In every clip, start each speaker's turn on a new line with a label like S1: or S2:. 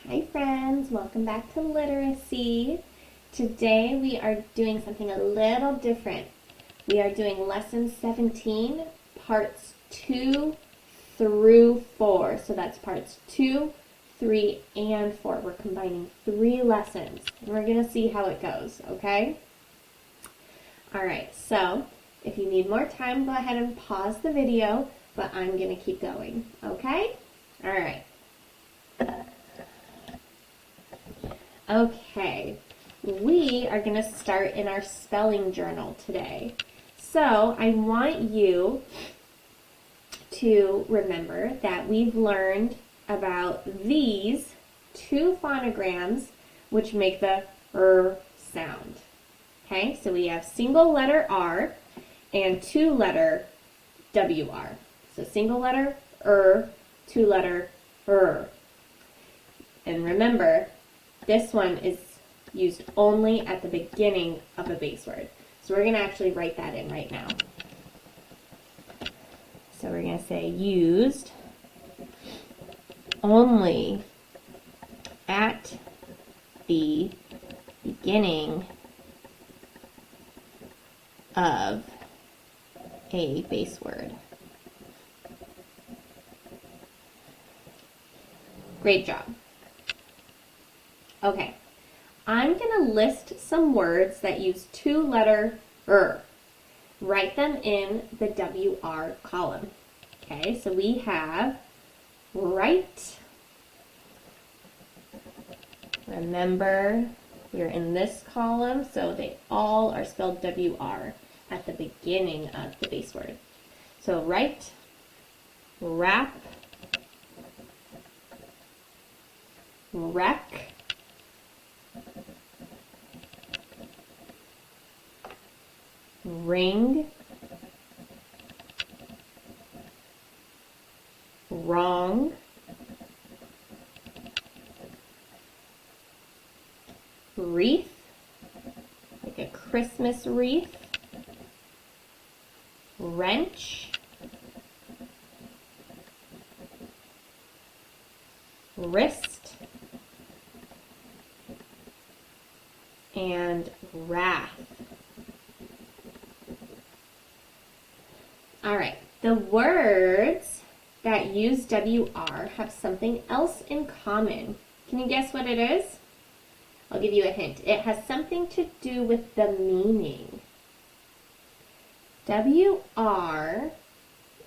S1: Hi friends, welcome back to Literacy. Today we are doing something a little different. We are doing lesson 17, parts 2 through 4. So that's parts 2, 3, and 4. We're combining 3 lessons. And we're going to see how it goes, okay? Alright, so if you need more time, go ahead and pause the video, but I'm going to keep going, okay? Alright. Okay, we are going to start in our spelling journal today. So I want you to remember that we've learned about these 2 phonograms which make the R sound. Okay, so we have single letter R and 2 letter WR. So single letter R, 2 letter R. And remember, this one is used only at the beginning of a base word. So we're going to actually write that in right now. So we're going to say used only at the beginning of a base word. Great job. Okay, I'm going to list some words that use 2 letter R. Write them in the WR column. Okay, so we have write. Remember, we're in this column, so they all are spelled WR at the beginning of the base word. So write, wrap, wreck, ring, wrong, wreath, like a Christmas wreath, wrench, wrist, and wrath. All right, the words that use WR have something else in common. Can you guess what it is? I'll give you a hint. It has something to do with the meaning. WR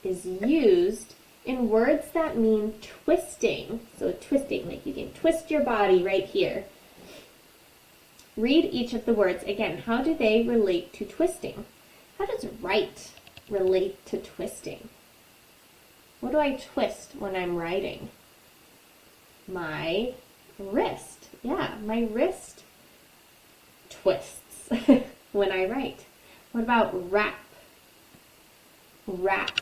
S1: is used in words that mean twisting. So twisting, like you can twist your body right here. Read each of the words. Again, how do they relate to twisting? How does write relate to twisting? What do I twist when I'm writing? My wrist. Yeah, my wrist twists when I write. What about wrap? Wrap.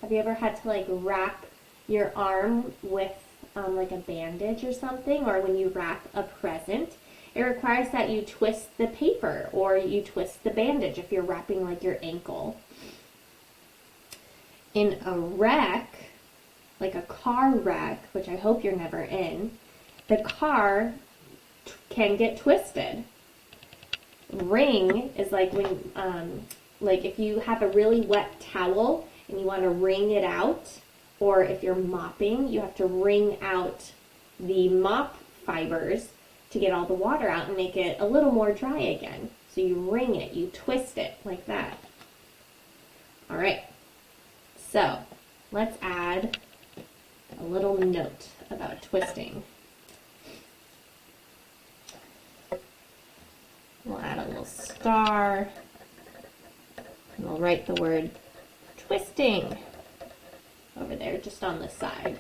S1: Have you ever had to wrap your arm with like a bandage or something? Or when you wrap a present, it requires that you twist the paper or you twist the bandage if you're wrapping like your ankle. In a wreck, like a car wreck, which I hope you're never in, the car can get twisted. Wring is like when, like if you have a really wet towel and you want to wring it out, or if you're mopping, you have to wring out the mop fibers to get all the water out and make it a little more dry again. So you wring it, you twist it like that. All right. So let's add a little note about twisting. We'll add a little star, and we'll write the word twisting over there, just on the side.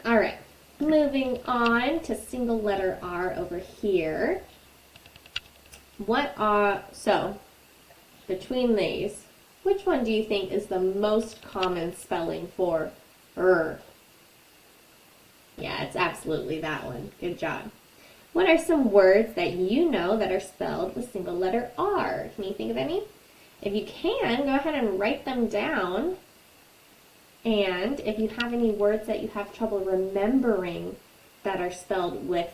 S1: All right, moving on to single letter R over here. So between these, which one do you think is the most common spelling for R? Yeah, it's absolutely that one. Good job. What are some words that you know that are spelled with single letter R? Can you think of any? If you can, go ahead and write them down. And if you have any words that you have trouble remembering that are spelled with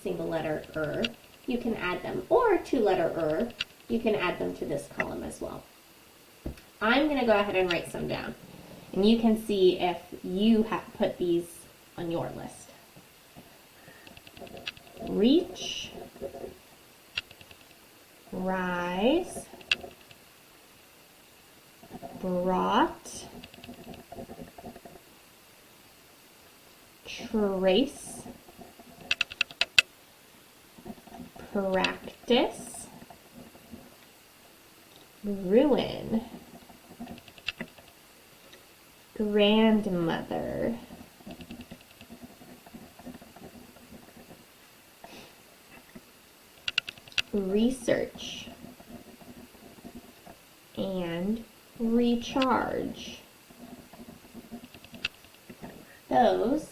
S1: single letter you can add them. Or two-letter you can add them to this column as well. I'm going to go ahead and write some down. And you can see if you have put these on your list. Reach, rise, brought, trace, practice, ruin, grandmother, research, and recharge. Those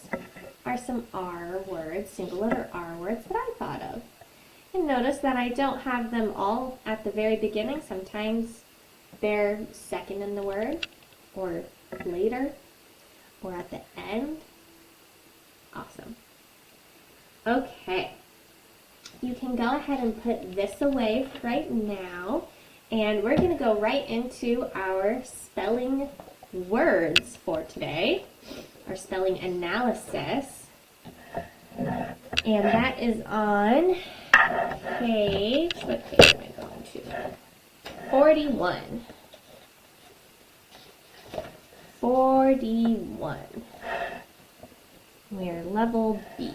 S1: are some R words, single letter R words that I thought of. And notice that I don't have them all at the very beginning. Sometimes they're second in the word, or later, or at the end. Awesome. Okay. You can go ahead and put this away right now, and we're going to go right into our spelling words for today, our spelling analysis, and that is on page, what page am I going to? 41. 41. We're level B.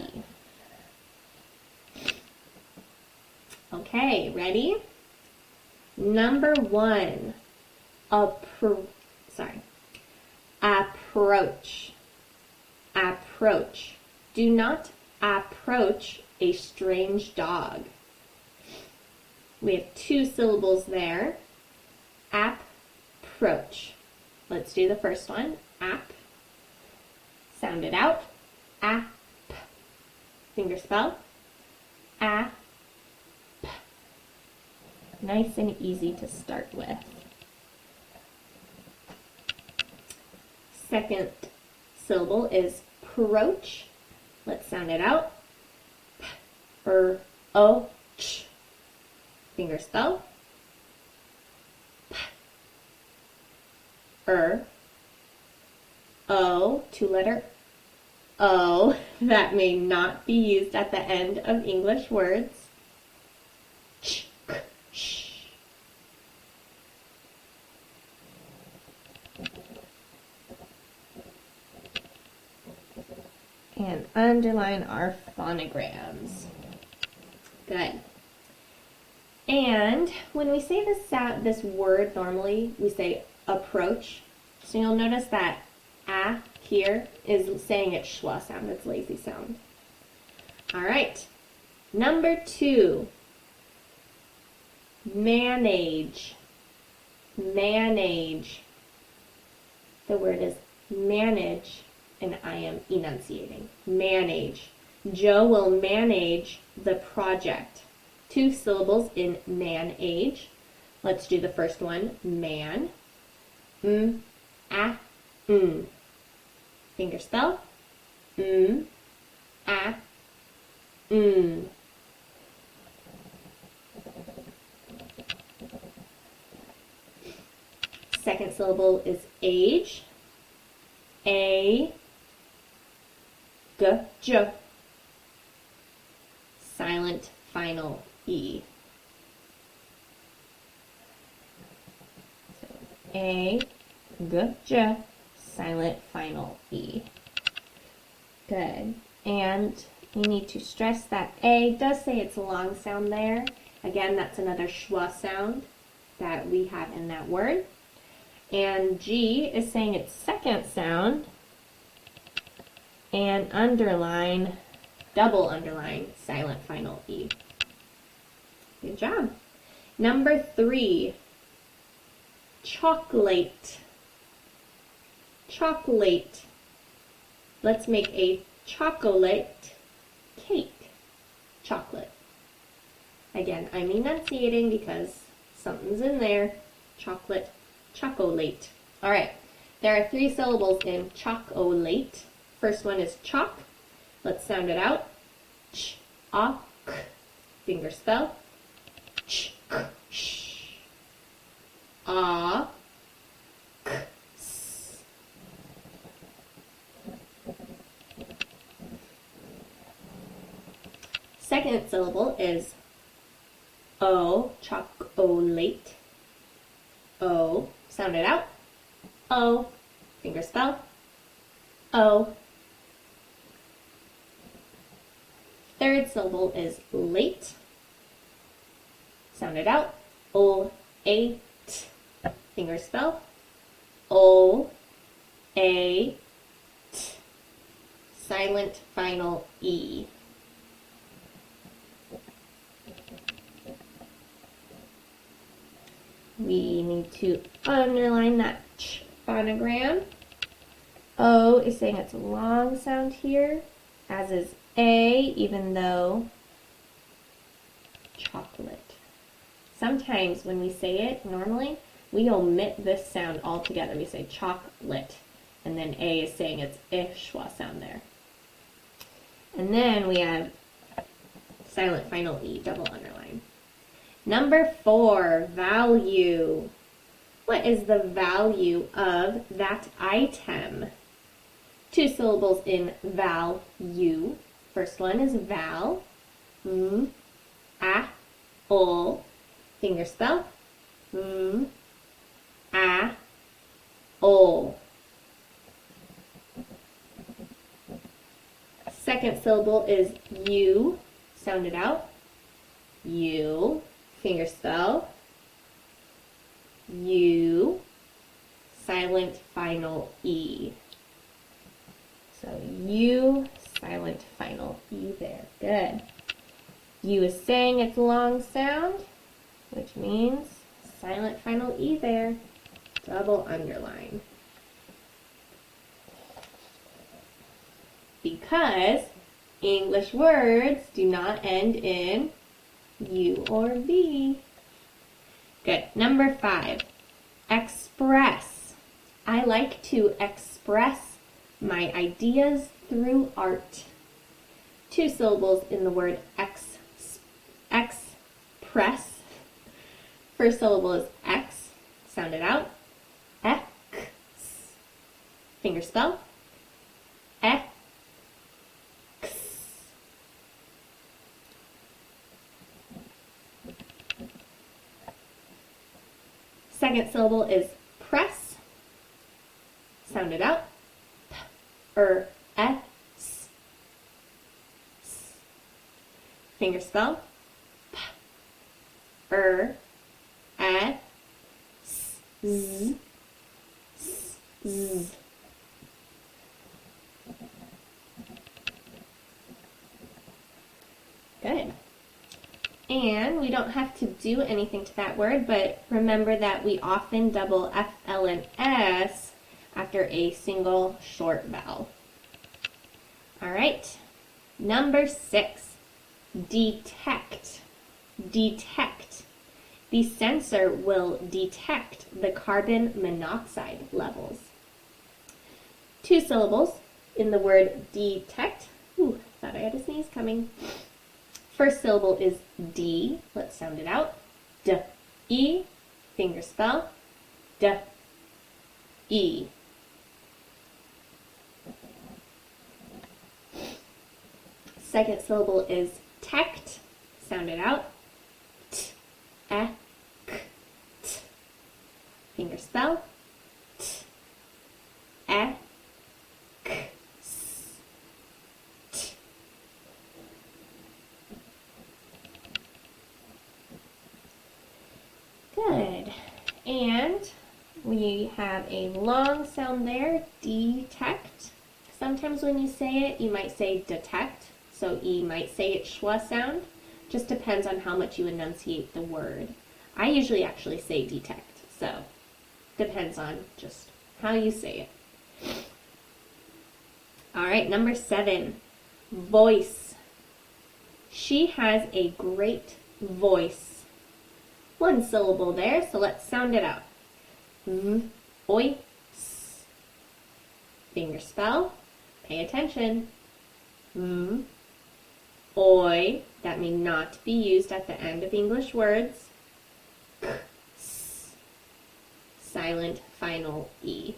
S1: Okay, ready? Number 1, approach. Approach. Do not approach a strange dog. We have 2 syllables there. Approach. Let's do the first one. Ap. Sound it out. Ap. Finger spell. Ap. Nice and easy to start with. Second syllable is approach. Let's sound it out. Ch. Finger spell. O, 2-letter O. That may not be used at the end of English words. Ch. And underline our phonograms. Good. And when we say this word normally, we say approach. So you'll notice that a here is saying it's schwa sound, it's lazy sound. All right. Number 2, manage. Manage. The word is manage, and I am enunciating. Manage. Joe will manage the project. 2 syllables in manage. Let's do the first one. Man. Finger spell. Second syllable is age. A. G. J. Silent final E. So A. G. J. Silent final E. Good. And you need to stress that A does say it's a long sound there. Again, that's another schwa sound that we have in that word. And G is saying its second sound. And underline, double underline, silent final E. Good job. Number 3, chocolate. Chocolate. Let's make a chocolate cake. Chocolate. Again, I'm enunciating because something's in there. Chocolate, chocolate. All right. There are 3 syllables in chocolate. First one is chalk. Let's sound it out. Ch-a-k. Finger spell. Ch-k-sh. A-k-s. Second syllable is O, chocolate. O, sound it out. O, finger spell. O. Third syllable is late. Sound it out. O, a, t. Finger spell. O, a, t. Silent final E. We need to underline that ch phonogram. O is saying it's a long sound here, as is A, even though chocolate. Sometimes when we say it normally, we omit this sound altogether. We say chocolate, and then A is saying it's schwa sound there. And then we have silent final E, double underline. Number 4, value. What is the value of that item? 2 syllables in value. First one is val. A, ol. Finger spell. A, ol. Second syllable is you. Sound it out. You. Finger spell. U. Silent final E. So U, silent final E there. Good. U is saying it's a long sound, which means silent final E there. Double underline. Because English words do not end in U or V. Good. Number 5, express. I like to express my ideas through art. 2 syllables in the word express. First syllable is X. Sound it out. X. Finger spell. X. Second syllable is press. Sound it out. S. Finger spell. S. Z. Z. Good. And we don't have to do anything to that word, but remember that we often double F, L, and S after a single short vowel. All right. Number 6, detect. Detect. The sensor will detect the carbon monoxide levels. 2 syllables in the word detect. Ooh, thought I had a sneeze coming. First syllable is D. Let's sound it out. D-E. Finger spell. D-E. Second syllable is tect. Sound it out. T-E-K-T. Finger spell. T-E-K. Good. And we have a long sound there, detect. Sometimes when you say it, you might say detect. So E might say it schwa sound. Just depends on how much you enunciate the word. I usually actually say detect. So depends on just how you say it. All right, number 7, voice. She has a great voice. 1 syllable there, so let's sound it out. Voice. Fingerspell. Pay attention. Oi, that may not be used at the end of English words. Silent final E.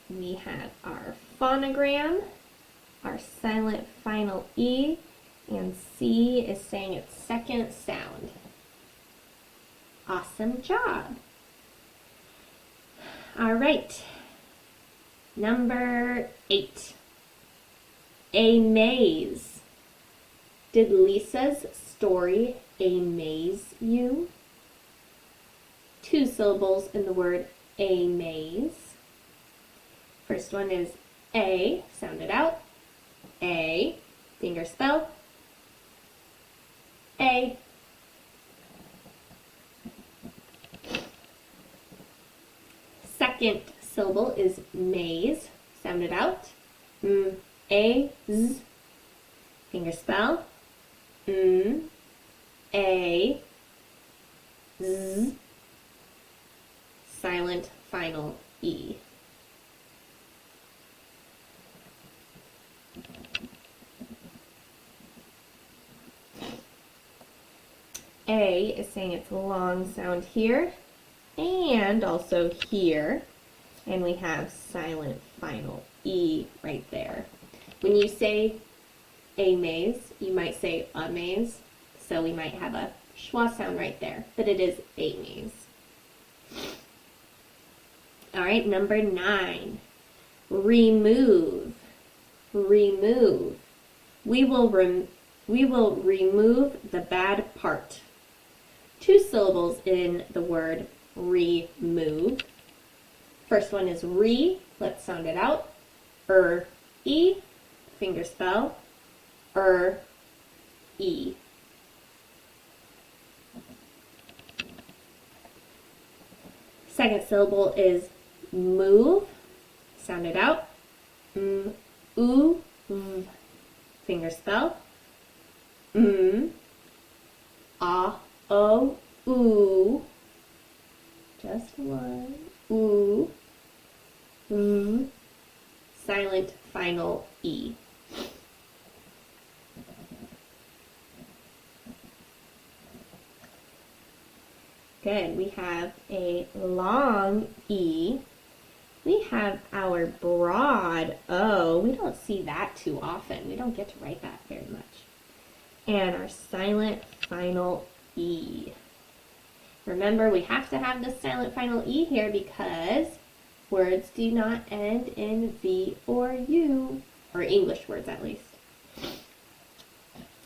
S1: We have our phonogram, our silent final E, and C is saying its second sound. Awesome job. All right, number 8, a maze. Did Lisa's story amaze you? 2 syllables in the word a maze. First one is A, sound it out. A, fingerspell. A. Second syllable is maze, sound it out. A, Z, fingerspell. A, Z, silent final E. A is saying its long sound here and also here, and we have silent final E right there. When you say a maze, you might say a maze, so we might have a schwa sound right there, but it is a maze. All right, number 9, remove. Remove. We will remove the bad part. 2 syllables in the word remove. First one is re, let's sound it out. E, fingerspell. E. Second syllable is move, sound it out. V, fingerspell. Ooh. Just one. Ooh. Silent final E. Good. We have a long E. We have our broad O. We don't see that too often. We don't get to write that very much. And our silent final E. Remember, we have to have the silent final E here because words do not end in V or U, or English words at least.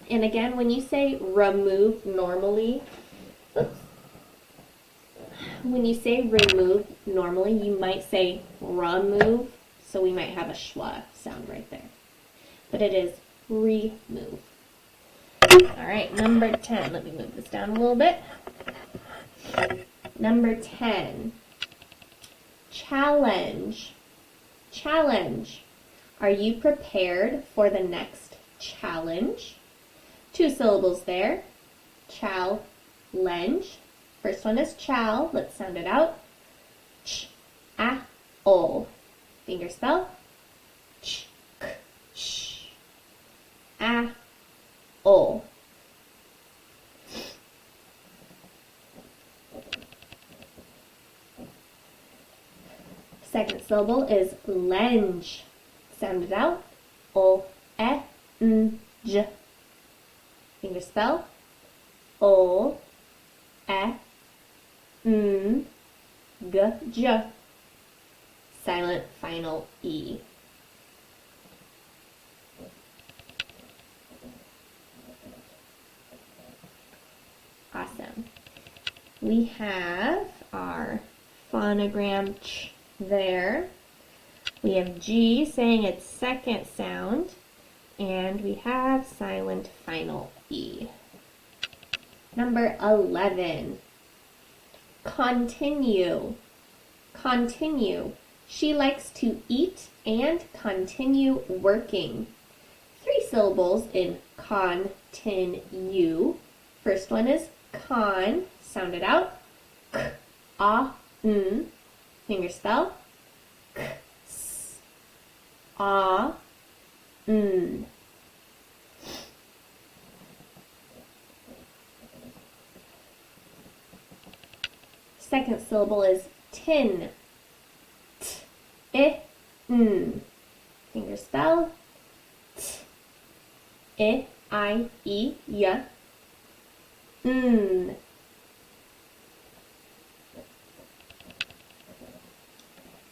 S1: And again, when you say remove normally, you might say remove, so we might have a schwa sound right there. But it is remove. All right, number 10. Let me move this down a little bit. Number 10. Challenge. Challenge. Are you prepared for the next challenge? 2 syllables there. Challenge. First one is chow. Let's sound it out. Ch-a-o. Fingerspell. Ch-k-sh. A-o. Second syllable is lenge. Sound it out. O-e-n-j. Fingerspell. O-e-n-g-j. Silent final E. Awesome. We have our phonogram ch there. We have G saying its second sound, and we have silent final E. Number 11. Continue. Continue. She likes to eat and continue working. 3 syllables in continue. First one is con, sound it out. K, a, n, finger spell. K, s, a, n. Second syllable is tin. T, I, n. Finger spell. T, I, E, y. N.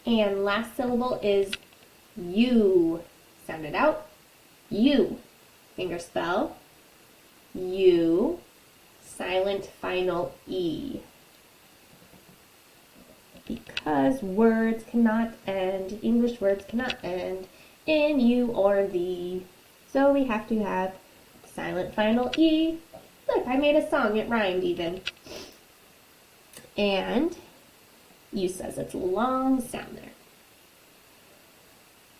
S1: And last syllable is you. Sound it out. You. Finger spell. You. Silent final E. Because words cannot end, English words cannot end in you or thee. So we have to have silent final E. Look, I made a song, it rhymed even. And you says it's a long sound there.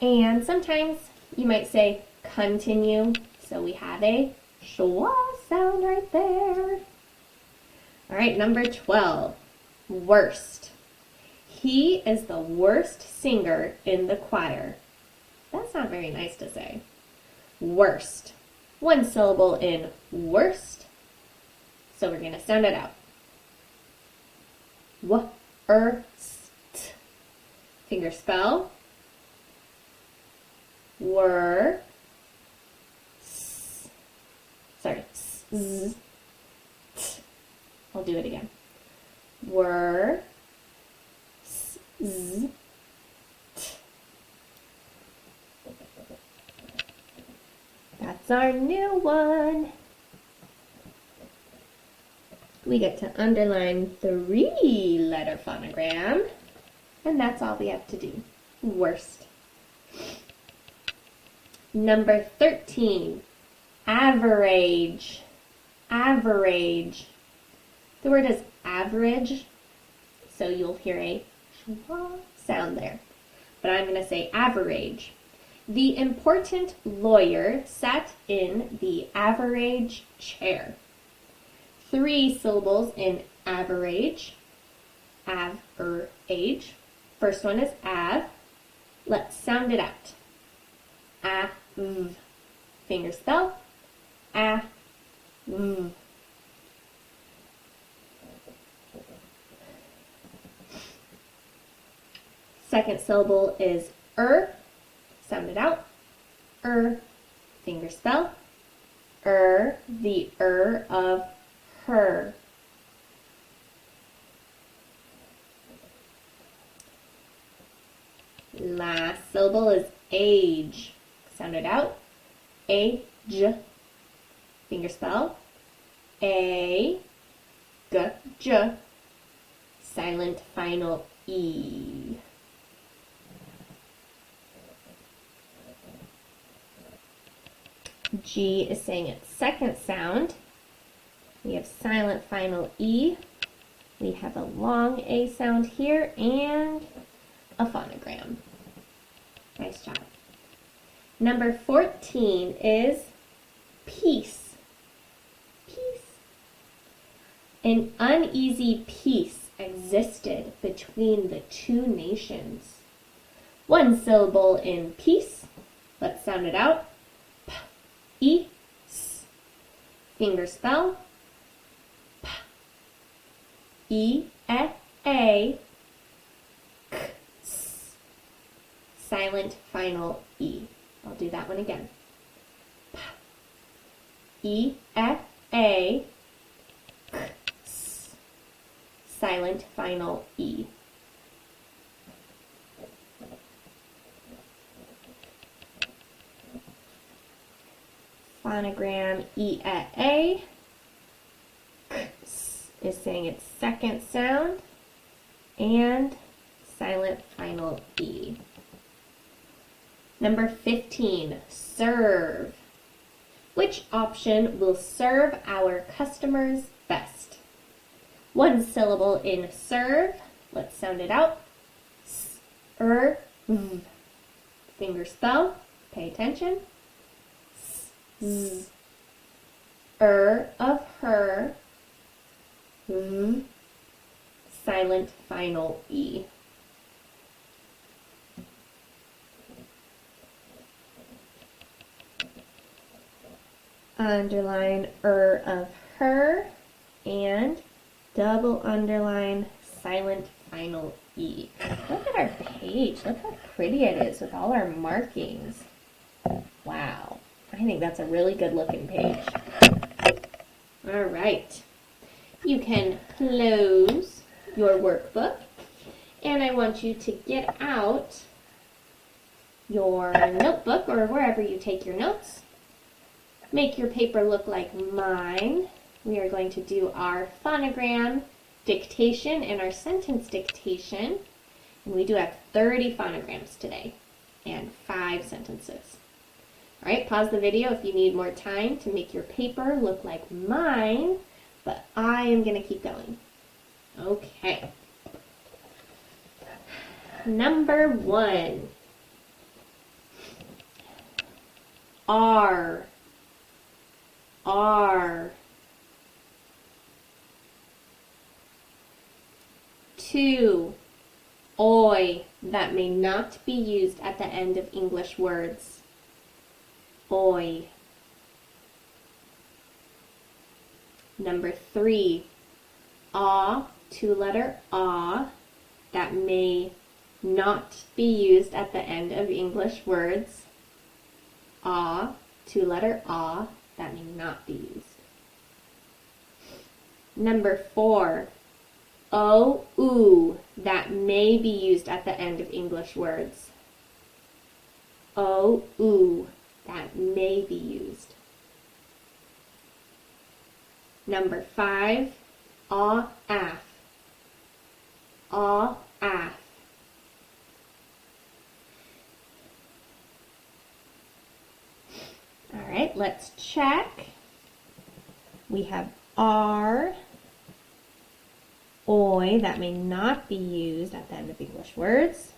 S1: And sometimes you might say continue. So we have a schwa sound right there. All right, number 12, worst. He is the worst singer in the choir. That's not very nice to say. Worst. One syllable in worst. So we're going to sound it out. W-er-st. Finger spell. Were. Sorry. Z. T. I'll do it again. Were. Z. T. That's our new one. We get to underline 3-letter phonogram, and that's all we have to do. Worst. Number 13, average. Average. The word is average, so you'll hear a schwa sound there. But I'm going to say average. The important lawyer sat in the average chair. 3 syllables in average. Average. First one is av. Let's sound it out. A-v. Finger spell. A-v. Second syllable is sound it out. Finger spell. The of her. Last syllable is age. Sound it out. Age. Finger spell. A. G. Silent final E. G is saying its second sound. We have silent final E. We have a long A sound here and a phonogram. Nice job. Number 14 is peace. Peace. An uneasy peace existed between the two nations. One syllable in peace. Let's sound it out. P-E-S. Finger spell. E-E-A. K-S. Silent final E. I'll do that one again. E-E-A. K-S. Silent final E. Phonogram E-A. Is saying its second sound, and silent final E. Number 15, serve. Which option will serve our customers best? One syllable in serve. Let's sound it out. S-er-v. Finger spell. Pay attention. S-z. Of her. silent final E. Underline of her and double underline silent final E. Look at our page. Look how pretty it is with all our markings. Wow. I think that's a really good looking page. All right. You can close your workbook, and I want you to get out your notebook or wherever you take your notes. Make your paper look like mine. We are going to do our phonogram dictation and our sentence dictation. And we do have 30 phonograms today and 5 sentences. All right, pause the video if you need more time to make your paper look like mine, but I am going to keep going. Okay. Number 1. R. 2. Oi, that may not be used at the end of English words. Oi. Number 3. 2-letter that may not be used at the end of English words. 2-letter that may not be used. Number 4. That may be used at the end of English words. That may be used. Number 5. Af. All right, let's check. We have R. Oi, that may not be used at the end of English words.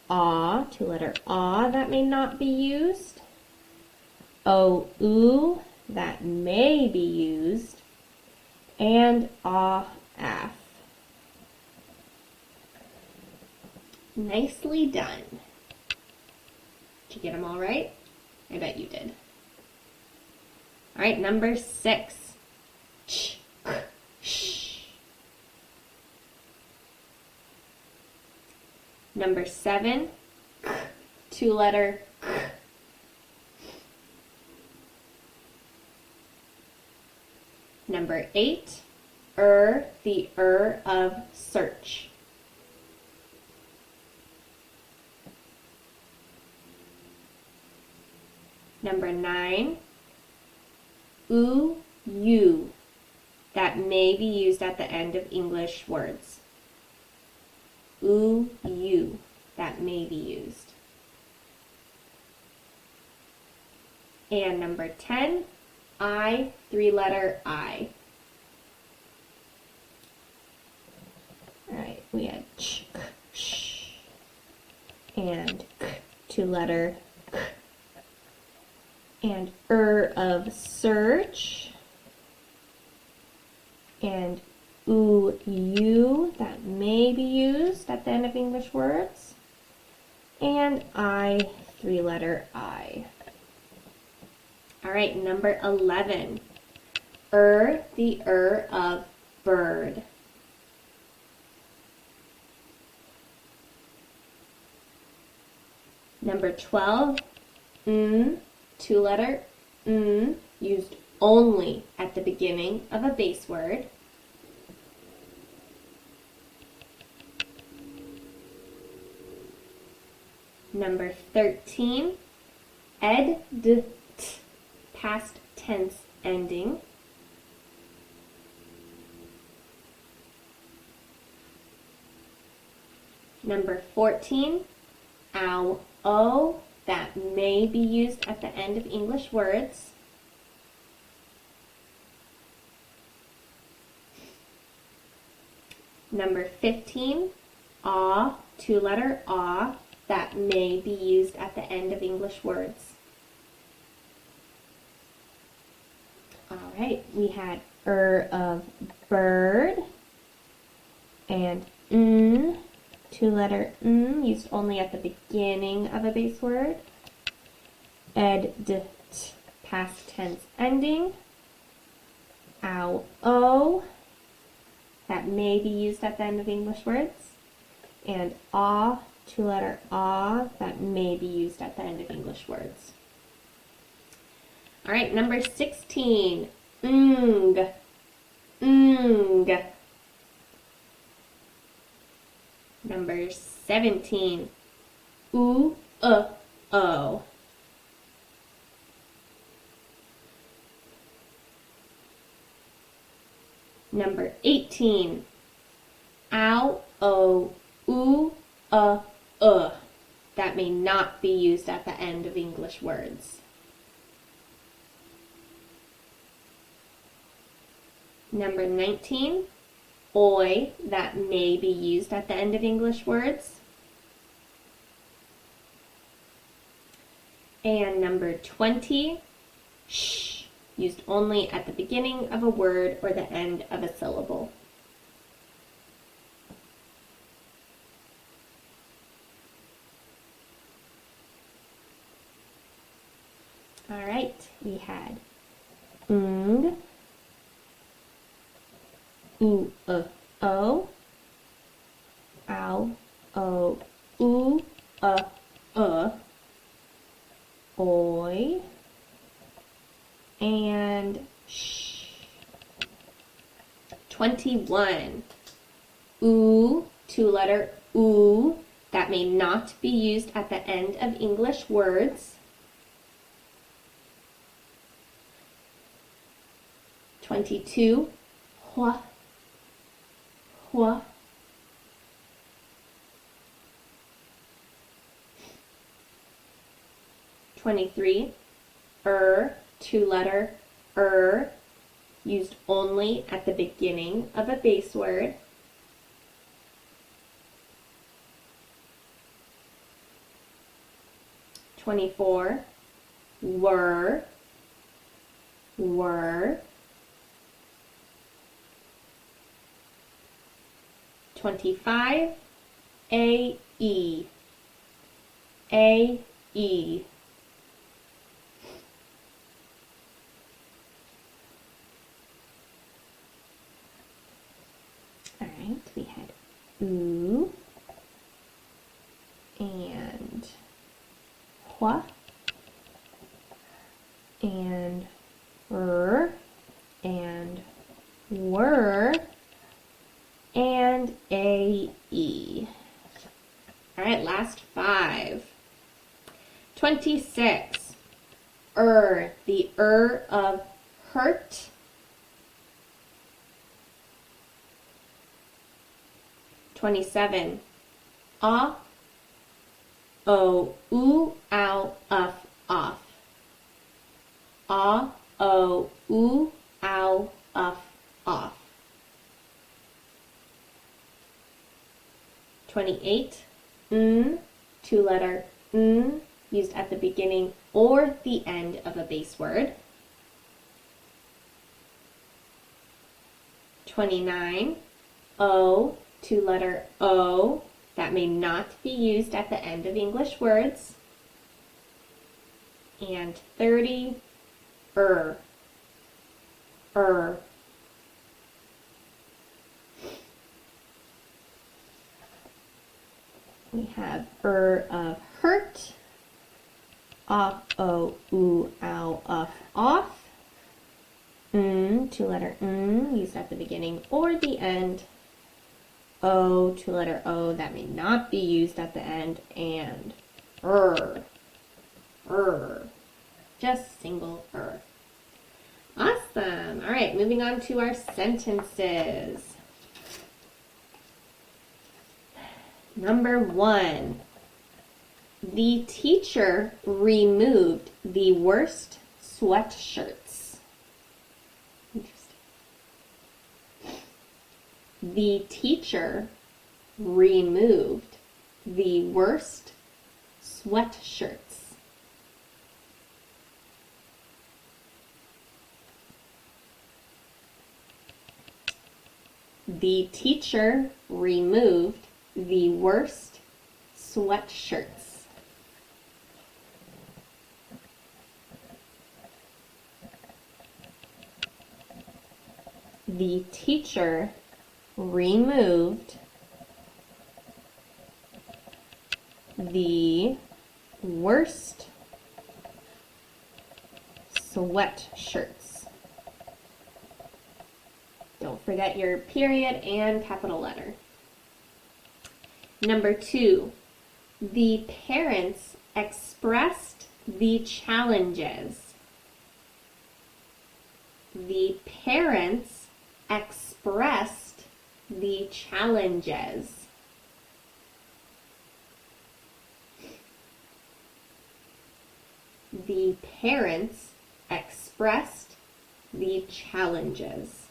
S1: 2-letter that may not be used. That may be used. And af. Nicely done. Did you get them all right? I bet you did. All right, number 6. Ch, k, sh. Number 7. 2-letter k. Number 8. The of search. Number 9. You, that may be used at the end of English words. You, that may be used. And number 10, 3-letter I. All right, we had ch, k, sh, and k, 2-letter k. And of search, and you, that may be used at the end of English words, and 3-letter I. All right, number 11, the of bird. Number 12, 2-letter used only at the beginning of a base word. Number 13, t, past tense ending. Number 14, that may be used at the end of English words. Number 15, 2-letter that may be used at the end of English words. All right, we had of bird, and n, two-letter n, used only at the beginning of a base word. Ed, d, t, past tense ending. Ow, o, that may be used at the end of English words. And ah, two-letter ah, that may be used at the end of English words. All right, number 16, ng, ng. Number 17, oo, o. Number 18, ow, o, oo, that may not be used at the end of English words. Number 19, oi, that may be used at the end of English words. And number 20, sh, used only at the beginning of a word or the end of a syllable. All right, we had ng, oo, o, ow, o, oo, oi, and sh. 21, oo, two-letter oo, that may not be used at the end of English words. 22, hua, hua. 23, two-letter used only at the beginning of a base word. 24, were. 25, ae. All right, we had oo and hua and and were and ae. All right, last 5. 26, the of hurt. 27, ah, o, oo, ow, off. Ah, o, oo, ow, off. 28, two-letter used at the beginning or the end of a base word. 29, o, two-letter o, that may not be used at the end of English words. And 30, We have of hurt, ah, o, oo, ow, off. Two-letter used at the beginning or the end. O, two-letter o, that may not be used at the end. And just single Awesome. All right, moving on to our sentences. Number 1, the teacher removed the worst sweatshirts. Interesting. The teacher removed the worst sweatshirts. The teacher removed the worst sweatshirts. The teacher removed the worst sweatshirts. Don't forget your period and capital letter. Number 2, the parents expressed the challenges. The parents expressed the challenges. The parents expressed the challenges.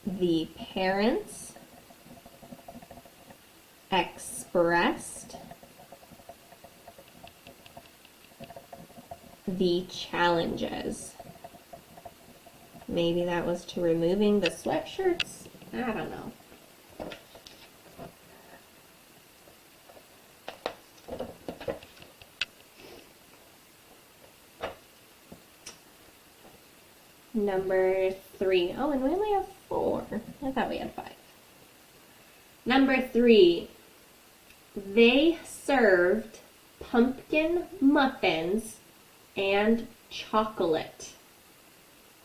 S1: The parents expressed the challenges. Maybe that was to removing the sweatshirts. I don't know. Number 3. Oh, and we only have 4. I thought we had 5. Number 3. They served pumpkin muffins and chocolate.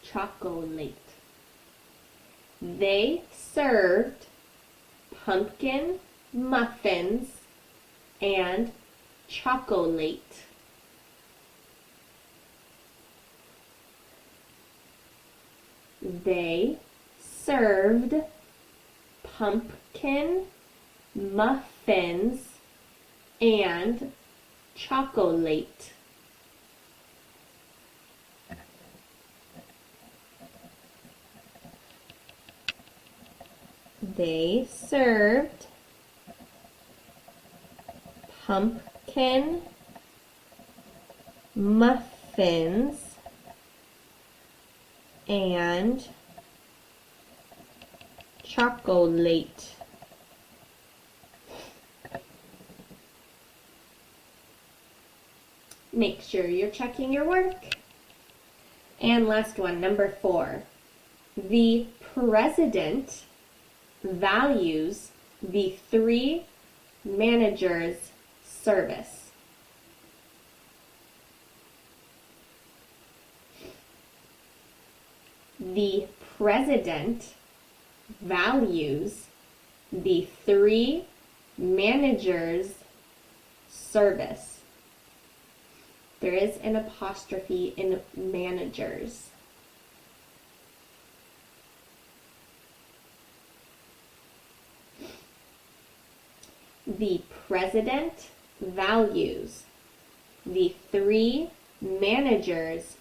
S1: Chocolate. They served pumpkin muffins and chocolate. They served pumpkin muffins and chocolate. They served pumpkin muffins and chocolate. Make sure you're checking your work. And last one, number 4. The president values the 3 managers' service. The president values the 3 managers' service. There is an apostrophe in managers. The president values the 3 managers'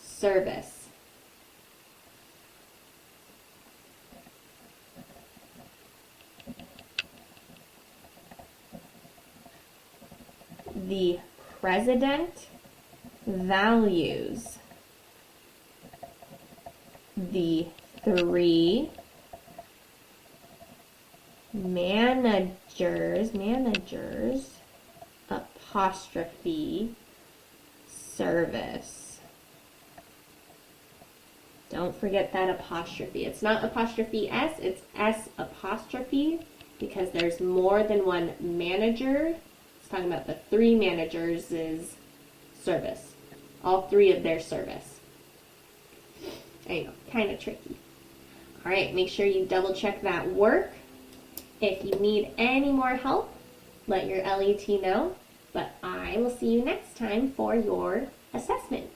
S1: service. The president values the 3 managers, apostrophe, service. Don't forget that apostrophe. It's not apostrophe S, it's S apostrophe because there's more than one manager. It's talking about the 3 managers' service. All 3 of their service. I know, kind of tricky. All right, make sure you double check that work. If you need any more help, let your LET know. But I will see you next time for your assessment.